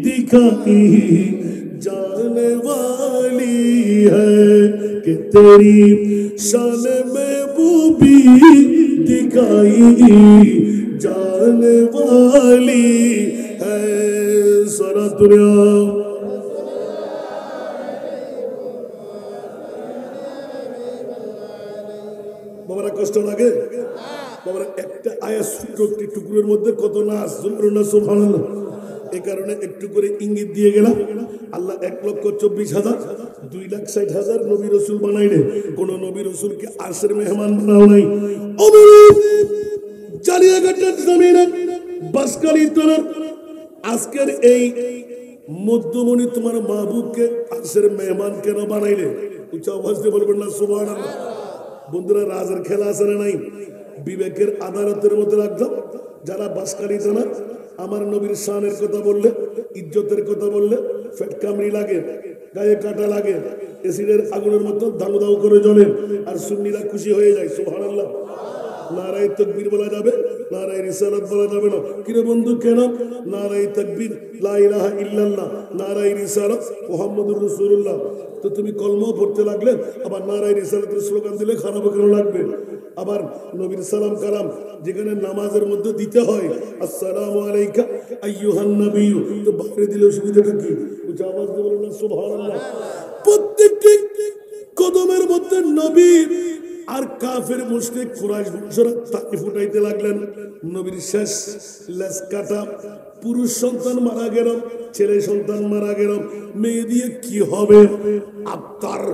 दिखाई जाने वाली है, कि तेरी शान में वो भी दिखाई जाने वाली है। सारा दुनिया বাবারা কষ্ট লাগে? বাবারা একটা আয়াত সূত্রটি টুকরোর মধ্যে কত নাচ, না সুবহানাল্লাহ। এই কারণে একটু করে ইঙ্গিত দিয়ে গেলাম। আল্লাহ 1,24,000 2,60,000 নবী রাসূল বানাইলে কোন নবী রাসূলকে আরশের মেহমান বানাও নাই। জালিয়াঘাটের জমিনে বাসকালী তোরা আজকের এই মধ্যমণি তোমার মাহবুবকে আরশের মেহমান কেন বানাইলে? উচ্চ আওয়াজ দিয়ে বলবেন না সুবহানাল্লাহ। বন্ধুরা, রাজের খেলা আছে না নাই? বিবেকের আদালতের মধ্যে রাখতাম। যারা বাসকালী তোরা আমার নবীর শানের কথা বললে, ইজ্জতের কথা বললে ফেট কামড়ি লাগে, গায়ে কাটা লাগে, এসিডের আগুনের মতো দাউ দাউ করে জ্বলে, আর সুন্নিরা খুশি হয়ে যায়। সুবহানাল্লাহ। নারায়ে তাকবীর বলা যাবে, নারায়ে রিসালাত বলা যাবে না। কিরে বন্ধু কেন? নারায়ে তাকবীর লা ইলাহা ইল্লাল্লাহ, নারায়ে রিসালাত মুহাম্মাদুর রাসূলুল্লাহ। তো তুমি কলমা পড়তে লাগলে, আবার নারায়ে রিসালাতের স্লোগান দিলে খারাপ কেন লাগবে? আবার নবীর সালাম কালাম যেখানে নামাজের মধ্যে দিতে হয়, আসসালামু আলাইকা আইয়ুহান নবিয়্যু, তো বাইরে দিলে অসুবিধাটা কি? উচ্চ আওয়াজ দিয়ে বলুন না সুবহানাল্লাহ। প্রত্যেকটি কদমের মধ্যে নবী আর কাফের মুশরিক কুরাইশ বংশরা তাকে ফুটাইতে লাগলেন। নবীর শেষ লেজ কাটা, পুরুষ সন্তান মারা গেল, ছেলে সন্তান মারা গেল, মেয়ে দিয়ে কি হবে? আবতার।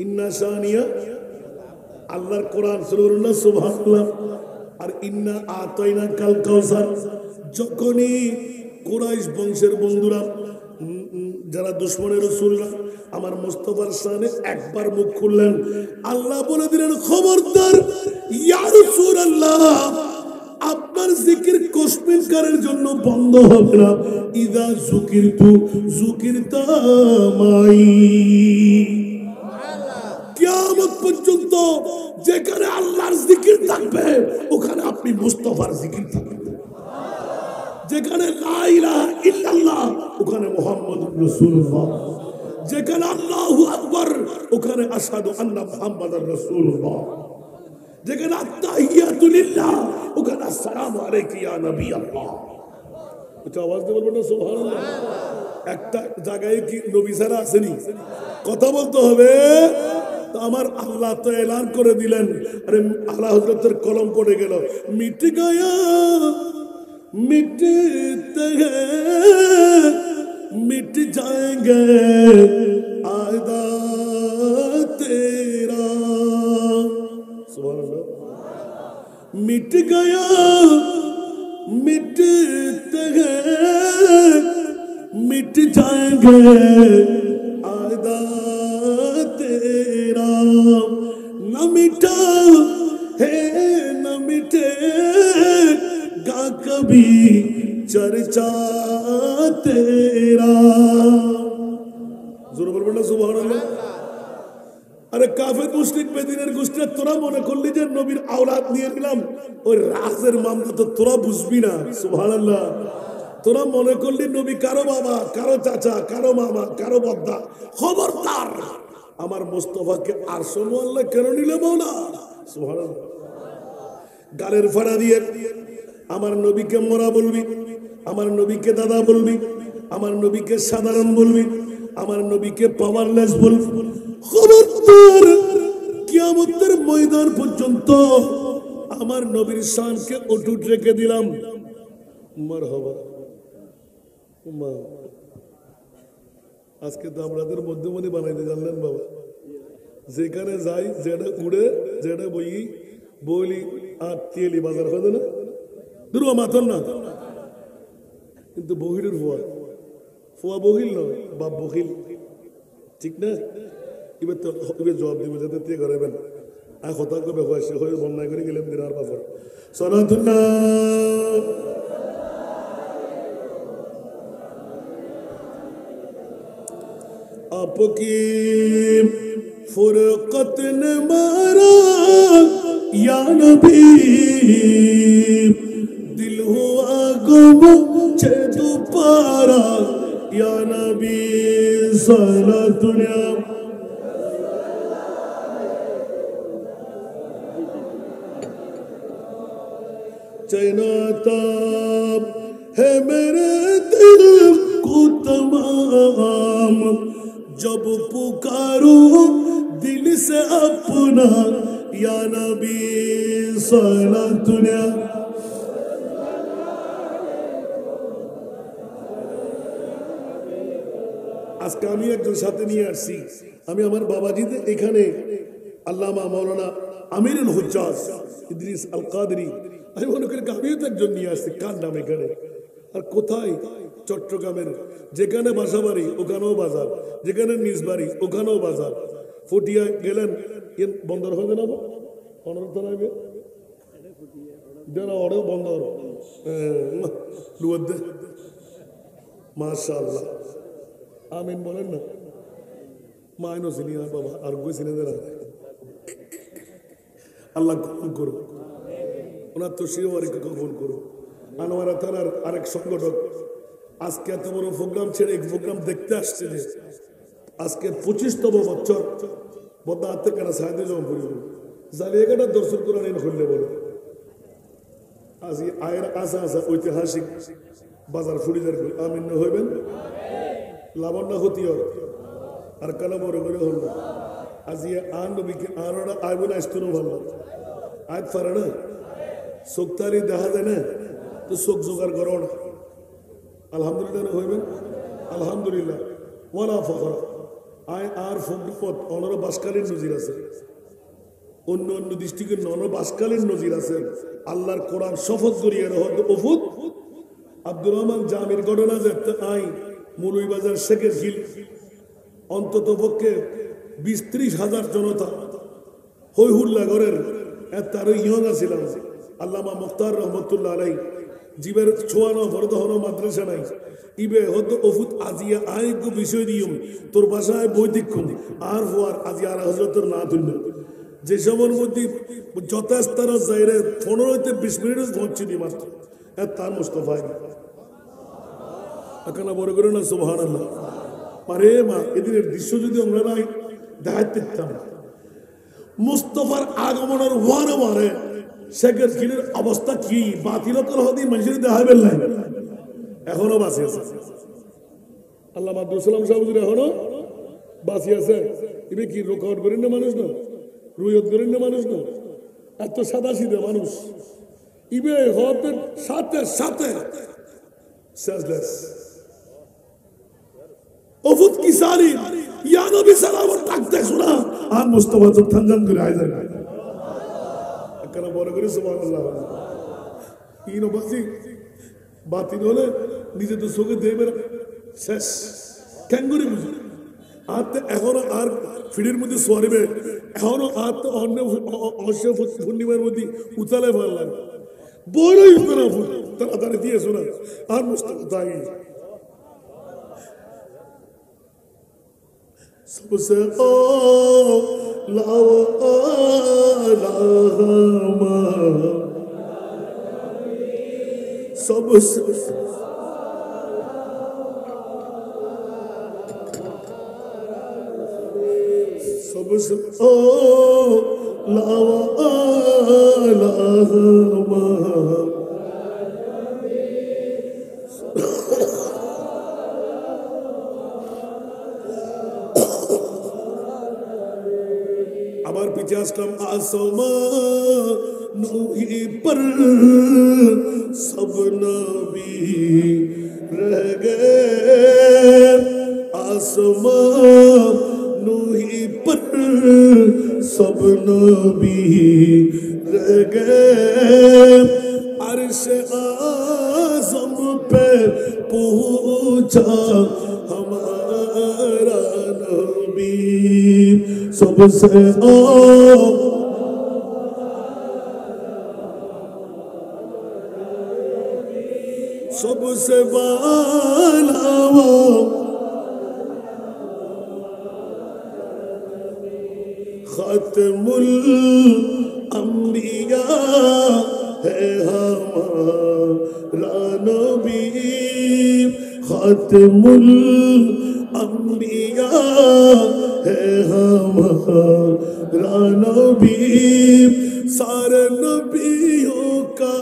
ইন্না শানিয়া, আল্লাহর কোরআন সুবহানাল্লাহ সুবহানাল্লাহ। আর ইন্না আতাইনা কাল কাউসার। যখনই কুরাইশ বংশের বন্ধুরা, যারা দুশমনের রাসূলরা আমার মুস্তাফার শানে একবার মুখ খুললেন, আল্লাহ বলে দিলেন, খবরদার ইয়া রাসূলুল্লাহ, আপনার জিকির কসমিনকারের জন্য বন্ধ হবে না। ইদা যুকিরতু যুকিরতা মাই। কিয়ামত পর্যন্ত যেখানে আল্লাহর জিকির থাকবে ওখানে আপনি মুস্তাফার জিকির থাকবে। যেখানে লা ইলাহা ইল্লাল্লাহ ওখানে মুহাম্মাদুর রাসূলুল্লাহ। যেখানে আল্লাহু আকবার ওখানে আশহাদু আন্না মুহাম্মাদার রাসূলুল্লাহ। যেখানে আত্তাহিয়াতু লিল্লাহ ওখানে আসসালামু আলাইকা ইয়া নবী আল্লাহ। এটা আওয়াজ দিয়ে বলবেন না সুবহানাল্লাহ। একটা জায়গায় কি নবী ছাড়া আসেনি? কথা বলতে হবে। তো আমার আল্লাহ তো এলান করে দিলেন, আরে আলা হযরতের কলম পড়ে গেল, মিট গয়া मिटते हैं मिट जाएंगे आदा तेरा। सुभान अल्लाह। मिट गया मिटते हैं मिट जाएंगे आदा तेरा। न मिटा है न मिटे कभी चर्चा तेरा। जोर बोलबो ना सुबहानाल्लाह। अरे काफिर मुशरिक বেদিনের গোষ্ঠী তোরা মনে করলি যে নবীর আওলাদ নিয়ে নিলাম, ওই রাজের মামলা তো তোরা বুঝবি না। সুবহানাল্লাহ। তোরা মনে করলি নবী কারো বাবা, কারো চাচা, কারো মামা, কারো বদ্দা। খবরদার, আমার মুস্তাফাকে আরশ মোয়াল্লা কেন নিলে মওলা? সুবহানাল্লাহ। গালের ফাড়া দিয়ে আমার নবীকে মরা বলবি, আমার নবীকে দাদা বলবি, আমার নবীকে সাধারণ বলবি, আমার নবীকে পাওয়ারলেস বলবি। খবরদার, কিয়ামতের ময়দান পর্যন্ত আমার নবীর শানকে অটুট রেখে দিলাম। মারহাবা। আজকে তো আপনাদের মধ্যমণি বানাইতে জানলেন বাবা। যেখানে যাই, যেটা উড়ে, যেটা বই বলি আর তেলি বাজার হবে না, দুর্বা মাথন না, কিন্তু বহিরের ফোয়া, ফোয়া বহিল নয়, বাপ বহিল, ঠিক না? এবার তো এবার জবাব দিবে, যাতে তে করাবেন আর কথা কবে হয়েছে হয়ে বন্যায় করে গেলেন দিনার বাপর সনাতন आपकी फुरकत ने मारा या नबी, दिल हुआ गुम छे दोबारा या नबी सारा दुनिया। चैनाताब है मेरे दिल को तमाम, जब पुकारो दिल से अपना या नबी सारा दुनिया। আজকে আমি একজন সাথে নিয়ে আসছি, আমি আমার বাবাজিতে এখানে আল্লামা মাওলানা আমিরুল হুজ্জাজ ইদ্রিস আল কাদরি, আমি মনে করি আমিও তো একজন নিয়ে আসছি। কার নাম এখানে? আর কোথায়? চট্টগ্রামের যেখানে বাসা বাড়ি ওখানেও বাজার, যেখানে নিজ বাড়ি ওখানেও বাজার। ফুটিয়া গেলেন বন্দর হবে না, বন্দর মাশাআল্লাহ, আমিন বলেন না। মাইনও চিনি আর বাবা আর গই চিনে দেন, আল্লাহ কবুল করো, ওনার তো শিওয়ারিকে কবুল করো। আনোয়ারা থানার আরেক সংগঠক আজকে এত বড় প্রোগ্রাম ছেড়ে এই প্রোগ্রাম দেখতে আসছে, যে আজকে 25তম বছর বদা হাতে কেনা সাহায্য জমা করি জালিয়াঘাটা দর্শন কোরআন খুললে বলে আজ আয়ের আশা আশা ঐতিহাসিক বাজার ফুরিজার আমিন হইবেন, লাবণ্য হতি আর কালা বড় করে হল আজ আন নবীকে আনোরা আইব না আসতো ভালো আয় পারে না, শোকতারি দেখা যায় না, তো শোক জোগাড় করো না। আলহামদুলিল্লাহ হইবেন, আলহামদুলিল্লাহ ওয়ালা ফখর। আয় আর ফকরপথ অনর বাসকালীন নজির আছে, অন্য অন্য ডিস্ট্রিক্টের অনর বাসকালীন নজির আছে। আল্লাহর কোরআন শপথ করিয়ে ওফুদ আব্দুর রহমান জামির ঘটনা যে আই মুলুইবাজার শেখের হিল অন্তত পক্ষে 20-30 হাজার জনতা হই হুল্লা ঘরের তারও ইয়ং ছিলাম। আল্লামা মুখতার রহমতুল্লাহ আলাই জীবের ছোয়ানো ভরত হনো মাদ্রাসা নাই ইবে হতো ওফুত আজিয়া আইক বিষয় দিয়ম তোর বাসায় বৈদিক্ষণ আর হওয়ার আজি আর হজরতের না তুলল যে সময়ের মধ্যে যথাস্তার যাইরে 15-20 মিনিট পৌঁছে দি মাত্র তার মুস্তফায় এখানে বড় করে না সুবহানাল্লাহ। আরে মা এদিনের দৃশ্য যদি আমরা নাই দেখাতে দিতাম, মুস্তফার আগমনের ওয়ারে ওয়ারে শেখের খিলের অবস্থা কি বাতিলকর হদি মানুষের দেখাবেন নাই, এখনো বাঁচি আছে। আল্লাহ আব্দুল সালাম সাহেব এখনো বাঁচি আছে। এবার কি রোকাউট করেন না মানুষ, না রুইয়ত করেন না মানুষ, না এত সাদা সিধে মানুষ ইবে হতে সাথে সাথে শেষলেস ওফুত কি সারি ইয়া নবী সালাম ডাকতে শোনা আর মুস্তাফা তো থানজান করে আয় যায় কেন বড় করে সুবহানাল্লাহ। ইনো বাসি বাতিল হলে নিজে তো চোখে দেবে শেষ কেন করে বুঝি আর এখনো আর ফিডের মধ্যে সোয়ারিবে এখনো আর তো অন্য পূর্ণিমার মধ্যে উতালে ফেললাম বড়ই না তাড়াতাড়ি দিয়ে শোনা আর মুস্তাফা তাই सबसे सबसे से ओ लावा আবার পিছে আসলাম আসমানো ही पर सब नबी रह गए आसमानो ही पर सब नबी रह गए अर्श आज़म पे पहुंचा हमारा नबी सबसे सबसे वाला वो खातमुल अंबिया है हमारा नबी खातमुल अंबिया है हमारा नबी सारे नबियों का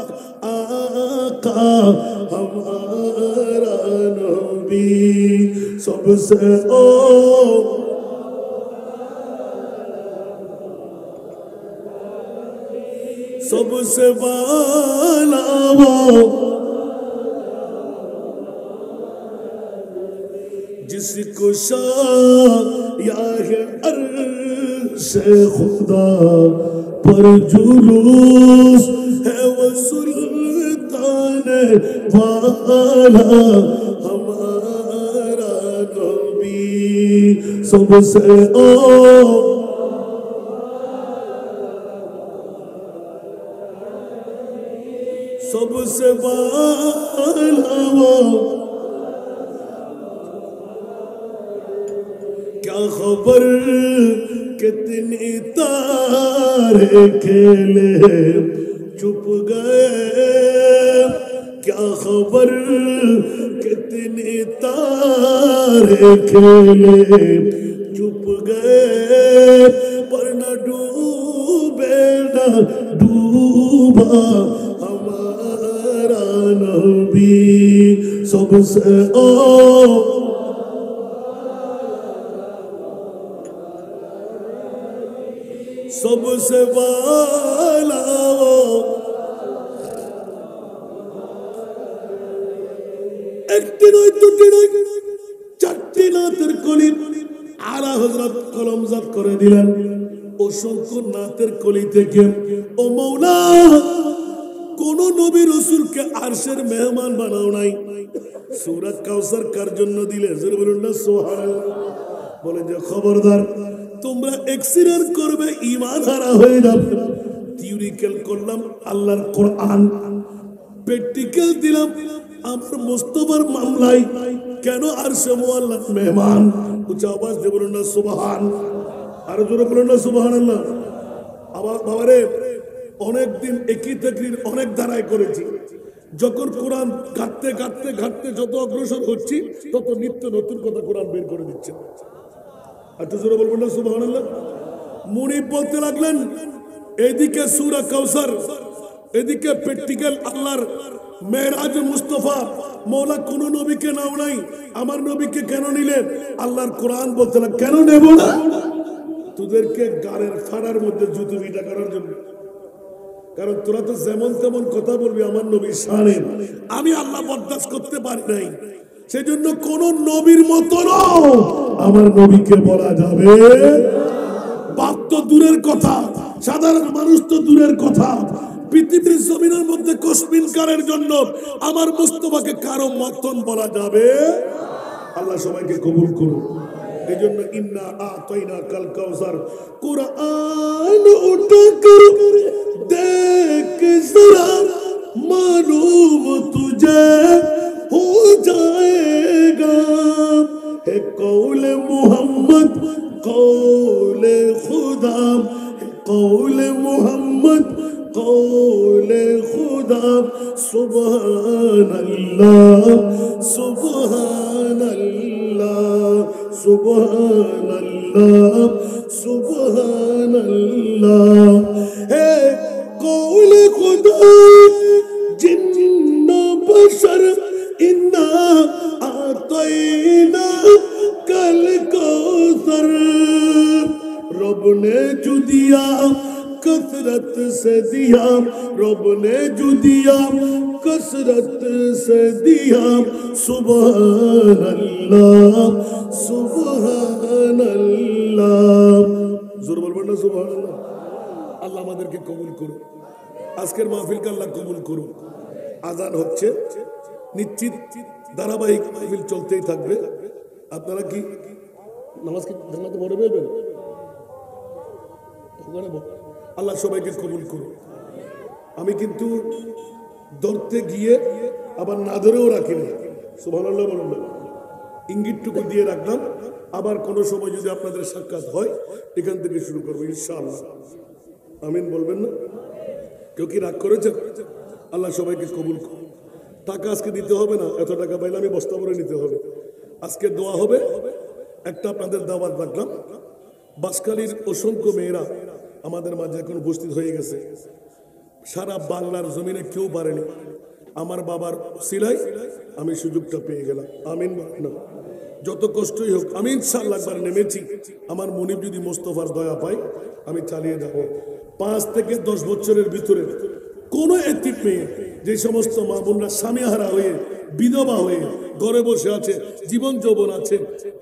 आका हमारा नबी सबसे सबसे वाला वो जिसको शाया है अर्श खुदा पर जुलूस है वो सुल्तान वाला हमारा नबी सबसे सबसे वाला वो क्या खबर कितनी तारे खेले चुप गए क्या खबर कितनी तारे खेले चुप गए पर न डूबे न डूबा हमारा नबी सबसे सबसे वाला वो একটি নয় দুটি নয় চারটি নাতের কলি আলা হযরত কলমজাত করে দিলেন অসংখ্য নাতের কলি থেকে ও মওলা কোন নবী রাসূলকে আরশের মেহমান বানাও নাই সূরা কাউসার কার জন্য দিলে জোরে বলুন না সুবহানাল্লাহ বলেন যে খবরদার তোমরা এক্সিডেন্ট করবে ঈমান হারা হয়ে যাবে থিওরিক্যাল করলাম আল্লাহর কোরআন প্র্যাকটিক্যাল দিলাম আমার মুস্তাফার মামলায় কেন আরশে মুআল্লাহ মেহমান উচ্চ আওয়াজ দিয়ে বলুন না সুবহান আর জোরে বলুন না সুবহানাল্লাহ আবার বাবারে অনেক দিন একই তাকরীর অনেক ধারায় করেছি যখন কোরআন ঘাটতে ঘাটতে ঘাটতে যত অগ্রসর হচ্ছি তত নিত্য নতুন কথা কোরআন বের করে দিচ্ছে আর জোরে বলবেন না সুবহানাল্লাহ মুনিব বলতে লাগলেন এদিকে সূরা কাউসার এদিকে প্র্যাকটিক্যাল আল্লাহর মেরাজ মুস্তাফা মওলা কোন নবীকে নাও নাই আমার নবীকে কেন নিলেন আল্লাহর কোরআন বলতে লাগ কেন নেব না তোদেরকে গারের ফাড়ার মধ্যে জুতো বিটা করার জন্য কারণ তোরা তো যেমন তেমন কথা বলবি আমার নবীর শানে আমি আল্লাহ বরদাস্ত করতে পারি নাই সেজন্য কোন নবীর মতো নও আমার নবীকে বলা যাবে বাপ তো দূরের কথা সাধারণ মানুষ তো দূরের কথা পৃথিবীর জমিনের মধ্যে কসমিনকারের জন্য আমার মুস্তাফাকে কারো মতন বলা যাবে আল্লাহ সবাইকে কবুল করুন এজন্য ইন্না আতাইনা কাল কাউসার কুরআন উঠা কর দেখ জরা মালूम तुझे हो जाएगा है कौल मोहम्मद कौल खुदा कौल मोहम्मद कौल खुदा সুবহানাল্লাহ সুবহানাল্লাহ সুবহানাল্লাহ সুবহানাল্লাহ হে কওলে খুদা জিন্ন বশর ইন্না আতাইনা कल कौसर रब ने जो दिया कसरत से दिया रब ने जो दिया कसरत से दिया सुभान अल्लाह सुभान अल्लाह जोर बोलबो ना सुभान अल्लाह আল্লাহ আমাদেরকে কবুল করুন আজকের মাহফিলকে আল্লাহ কবুল করুন আযান হচ্ছে নিশ্চিত ধারাবাহিক মাহফিল চলতেই থাকবে আপনারা কি নামাজ কি জান্নাতে পড়ে বেরবেন আল্লাহ সবাইকে কবুল করুন আমি কিন্তু ধরতে গিয়ে আবার না ধরেও রাখি না সুবহানাল্লাহ বলুন না ইঙ্গিতটুকু দিয়ে রাখলাম আবার কোনো সময় যদি আপনাদের সাক্ষাৎ হয় এখান থেকে শুরু করবো ইনশাআল্লাহ আমিন বলবেন না কেউ কি রাগ করেছেন আল্লাহ সবাইকে কবুল করুন টাকা আজকে দিতে হবে না এত টাকা পাইলে আমি বস্তা ভরে নিতে হবে আজকে দোয়া হবে একটা আপনাদের দাওয়াত রাখলাম বাসকালীর অসংখ্য মেয়েরা আমাদের মাঝে এখন উপস্থিত হয়ে গেছে সারা বাংলার জমিনে কেউ পারেনি আমার বাবার সিলাই আমি সুযোগটা পেয়ে গেলাম আমিন না যত কষ্টই হোক আমি ইনশাআল্লাহ একবার নেমেছি আমার মনিব যদি মোস্তফার দয়া পাই আমি চালিয়ে যাব 5 থেকে 10 বছরের ভিতরে কোন এতিম মেয়ে যে সমস্ত মা বোনরা স্বামীহারা হয়ে বিধবা হয়ে ঘরে বসে আছে জীবন যৌবন আছে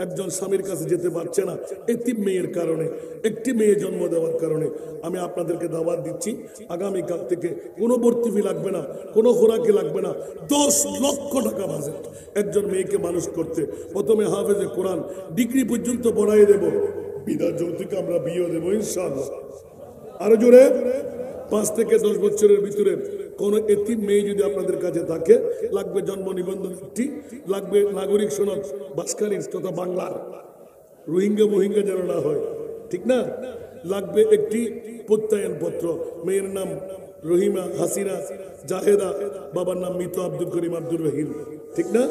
একজন স্বামীর কাছে যেতে পারছে না এতিম মেয়ের কারণে একটি মেয়ে জন্ম দেওয়ার কারণে আমি আপনাদেরকে দাওয়াত দিচ্ছি আগামীকাল থেকে কোনো ভর্তি ফি লাগবে না কোনো খোরাকি লাগবে না 10 লক্ষ টাকা বাজেট একজন মেয়েকে মানুষ করতে প্রথমে হাফেজে কোরআন ডিগ্রি পর্যন্ত পড়াই দেব বিনা যৌতুকে আমরা বিয়ে দেবো ইনশাআল্লাহ আরো জোরে 5 থেকে 10 বছরের ভিতরে কোন এতিম মেয়ে যদি আপনাদের কাছে থাকে লাগবে জন্ম নিবন্ধন একটি লাগবে নাগরিক সনদ বাসকালীন তথা বাংলার রোহিঙ্গা মোহিঙ্গা যেন না হয় ঠিক না লাগবে একটি প্রত্যয়ন পত্র মেয়ের নাম রহিমা হাসিনা জাহেদা বাবার নাম মৃত আব্দুল করিম আব্দুর রহিম ঠিক না